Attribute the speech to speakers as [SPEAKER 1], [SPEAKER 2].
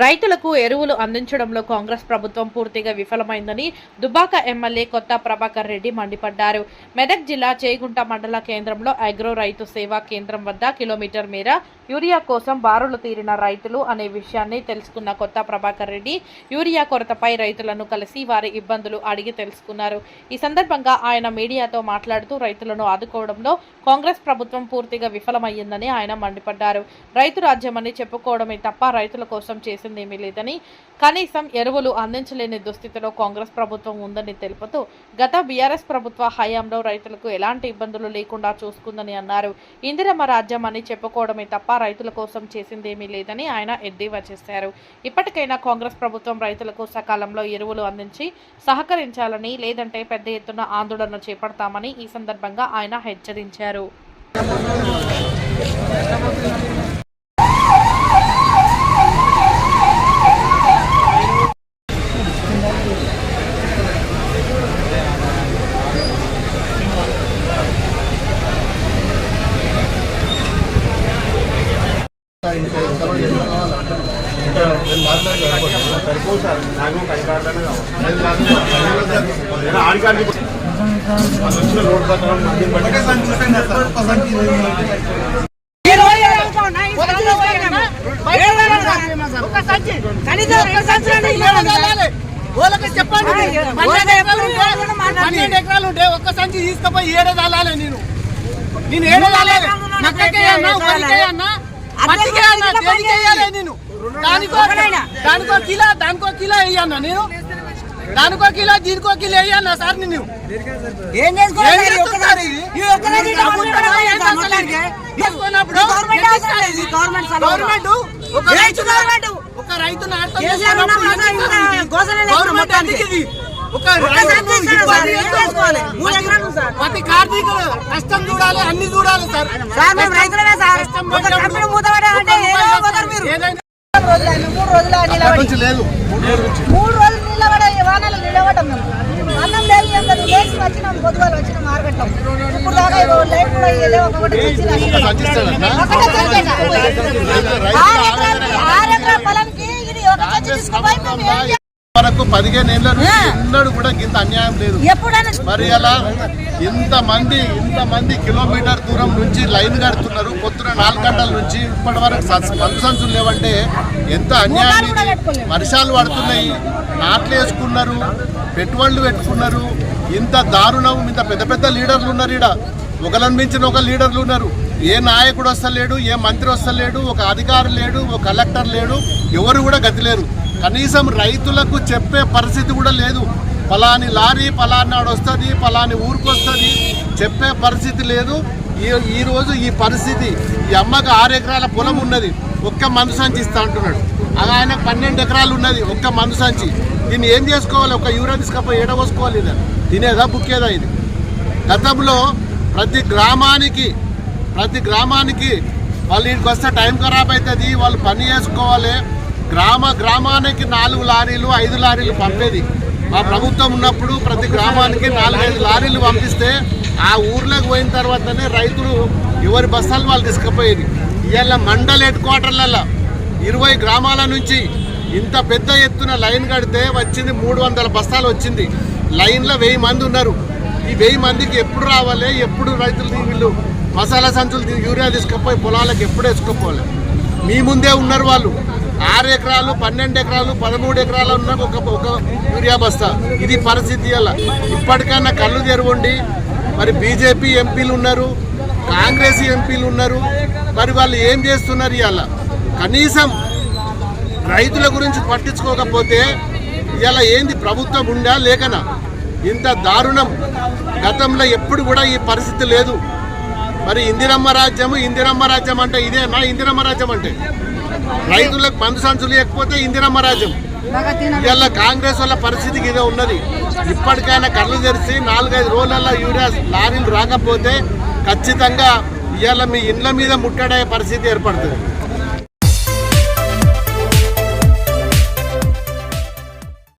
[SPEAKER 1] రైతులకు ఎరువులు అందించడంలో కాంగ్రెస్ ప్రభుత్వం పూర్తిగా విఫలమైందని దుబ్బాక ఎమ్మెల్యే కొత్త ప్రభాకర్ రెడ్డి మండిపడ్డారు. మెదక్ జిల్లా చేగుంట మండల కేంద్రంలో అగ్రో రైతు సేవా కేంద్రం వద్ద కిలోమీటర్ మేర యూరియా కోసం బారులు తీరిన రైతులు అనే విషయాన్ని తెలుసుకున్న కొత్త ప్రభాకర్ రెడ్డి యూరియా కొరతపై రైతులను కలిసి వారి ఇబ్బందులు అడిగి తెలుసుకున్నారు. ఈ సందర్భంగా ఆయన మీడియాతో మాట్లాడుతూ రైతులను ఆదుకోవడంలో కాంగ్రెస్ ప్రభుత్వం పూర్తిగా విఫలమయ్యిందని ఆయన మండిపడ్డారు. రైతు రాజ్యమని చెప్పుకోవడమే తప్ప రైతుల కోసం చేసిందేమీ లేదని, కనీసం ఎరువులు అందించలేని దుస్థితిలో కాంగ్రెస్ ప్రభుత్వం ఉందని తెలుపుతూ గత బీఆర్ఎస్ ప్రభుత్వ హయాంలో రైతులకు ఎలాంటి ఇబ్బందులు లేకుండా చూసుకుందని అన్నారు. ఇందిరమ్మ రాజ్యం అని చెప్పుకోవడమే తప్ప రైతుల కోసం చేసిందేమీ లేదని ఆయన ఎద్దేవా చేశారు. ఇప్పటికైనా కాంగ్రెస్ ప్రభుత్వం రైతులకు సకాలంలో ఎరువులు అందించి సహకరించాలని, లేదంటే పెద్ద ఎత్తున ఆందోళన చేపడతామని ఈ సందర్భంగా ఆయన హెచ్చరించారు.
[SPEAKER 2] చెప్పండి 12 ఎకరాలు ఉంటే ఒక్క సంచి తీసుకుపోయి ఏడాది నేను ఏడాది నేను దానికో కిలో వేయన్నా నేను దానికో కిలో దీనికో కిలో వేయన్నా సార్ నేను ఏం ఒక రైతును ప్రతి కార్తీక కష్టం చూడాలి, అన్ని చూడాలి సార్.
[SPEAKER 3] 3 రోజులు నిలబడే వానలు నిలబడ్డాం. మేము అన్నం లేదు, లేచి వచ్చినాం, పొద్దుగాలు వచ్చినాం మార్కెట్లో. ఇప్పుడు దాకా లైట్ కూడా లేవు. ఒకటి 6 ఎకరాల పొలానికి ఇది ఒక సంచి తీసుకుపోయి
[SPEAKER 4] వరకు 15 ఏళ్ళ ఎన్నడూ కూడా ఇంత అన్యాయం లేదు. మరి అలా ఇంతమంది కిలోమీటర్ దూరం నుంచి లైన్ కడుతున్నారు. పొద్దున 4 గంటల నుంచి ఇప్పటి వరకు మందు సంచులు లేవంటే ఎంత అన్యాయం ఇది. వర్షాలు పడుతున్నాయి, నాట్లు వేసుకున్నారు, పెట్టుబడులు పెట్టుకున్నారు. ఇంత దారుణం. ఇంత పెద్ద పెద్ద లీడర్లు ఉన్నారు ఈడ, ఒకళ్ళని మించిన ఒక లీడర్లు ఉన్నారు. ఏ నాయకుడు వస్తలేడు, ఏ మంత్రి వస్తలేడు, ఒక అధికారి లేడు, ఒక కలెక్టర్ లేడు, ఎవరు కూడా గతి లేరు. కనీసం రైతులకు చెప్పే పరిస్థితి కూడా లేదు. పలాని లారీ పలానాడు వస్తుంది, పలాని ఊరికి వస్తుంది, చెప్పే పరిస్థితి లేదు. ఈరోజు ఈ పరిస్థితి, ఈ అమ్మకు 6 ఎకరాల పొలం ఉన్నది, ఒక్క మందు సంచి ఇస్తా అంటున్నాడు. ఆయన 12 ఎకరాలు ఉన్నది, ఒక్క మందు సంచి. దీన్ని ఏం చేసుకోవాలి? ఒక యూరియా తీసుకపోయి ఏడవోసుకోవాలి. ఇది తినేదా బుక్కేదా? ఇది గతంలో ప్రతి గ్రామానికి వాళ్ళు ఇంటికి వస్తే టైం ఖరాబ్ అవుతుంది, వాళ్ళు పని చేసుకోవాలి. గ్రామానికి 4 లారీలు 5 లారీలు పంపేది. మా ప్రభుత్వం ఉన్నప్పుడు ప్రతి గ్రామానికి 4-5 లారీలు పంపిస్తే ఆ ఊర్లోకి పోయిన తర్వాతనే రైతులు ఎవరి బస్తాలు వాళ్ళు తీసుకుపోయేది. ఇవాళ మండల్ హెడ్ క్వార్టర్లలో 20 గ్రామాల నుంచి ఇంత పెద్ద ఎత్తున లైన్ కడితే వచ్చింది 300 బస్తాలు వచ్చింది. లైన్లో 1000 మంది ఉన్నారు. ఈ 1000 మందికి ఎప్పుడు రావాలి? ఎప్పుడు రైతులు వీళ్ళు మసాలా సంచులు యూరియా తీసుకుపోయి పొలాలకు ఎప్పుడు వేసుకోపోవాలి? మీ ముందే ఉన్నారు వాళ్ళు. 6 ఎకరాలు 12 ఎకరాలు 13 ఎకరాలు ఉన్న ఒక యూరియా బస్తా. ఇది పరిస్థితి. అలా ఇప్పటికైనా కళ్ళు తెరవండి. మరి బీజేపీ ఎంపీలు ఉన్నారు, కాంగ్రెస్ ఎంపీలు ఉన్నారు, మరి వాళ్ళు ఏం చేస్తున్నారు? ఇవాళ కనీసం రైతుల గురించి పట్టించుకోకపోతే ఇవాళ ఏంది ప్రభుత్వం ఉండా లేకనా? ఇంత దారుణం గతంలో ఎప్పుడు కూడా ఈ పరిస్థితి లేదు. మరి ఇందిరమ్మ రాజ్యం అంటే ఇదేనా? ఇందిరమ్మ రాజ్యం అంటే రైతులకు మందు సంచులు లేకపోతే ఇందిరమ్మ రాజ్యం. ఇవాళ కాంగ్రెస్ వాళ్ళ పరిస్థితికి ఇదే ఉన్నది. ఇప్పటికైనా కళ్ళు తెరిచి 4-5 రోజులలో యూరియా లారీలు రాకపోతే ఖచ్చితంగా ఇవాళ మీ ఇండ్ల మీద ముట్టడే పరిస్థితి ఏర్పడుతుంది.